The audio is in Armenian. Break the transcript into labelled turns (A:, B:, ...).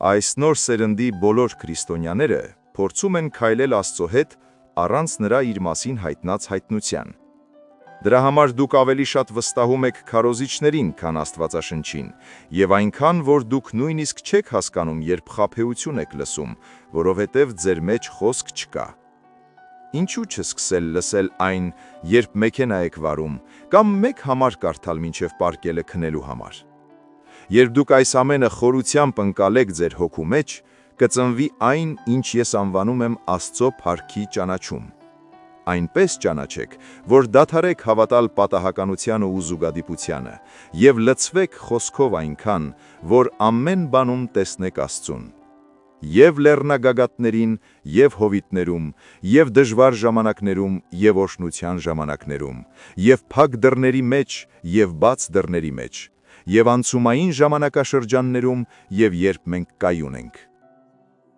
A: Այս նոր սերնդի բոլոր քրիստոնյաները փորձում են քայլել Աստծո հետ առանց նրա իր մասին հայտնած հայտնության։ Դրա համար դուք ավելի շատ վստահում եք քարոզիչներին, քան Աստվածաշնչին, եւ այնքան, որ դուք նույնիսկ չեք հասկանում, երբ խաբեություն եք լսում, որովհետև ձեր մեջ խոսք չկա։ Ինչու չսկսել լսել այն, երբ մեքենա եք վարում, կամ մեկ համար կարդալ մինչև պարկելը քնելու համար։ Երբ դուք այս ամենը խորությամբ ընկալեք ձեր հոգու մեջ, կծնվի այն, ինչ ես անվանում եմ Աստծո փառքի ճանաչում։ Այնպես ճանաչեք, որ դադարեք հավատալ պատահականությանը ու զուգադիպությանը և լցվեք խոսքով այնքան, որ ամեն բանում տեսնեք Աստծուն։ Եվ լեռնագագաթներին, և հովիտներում, և դժվար ժամանակներում, և օրհնության ժամանակներում, և փակ դռների մեջ, և բաց դռների մեջ, և անցումային ժամանակաշրջաններում, և երբ մենք կայուն ենք։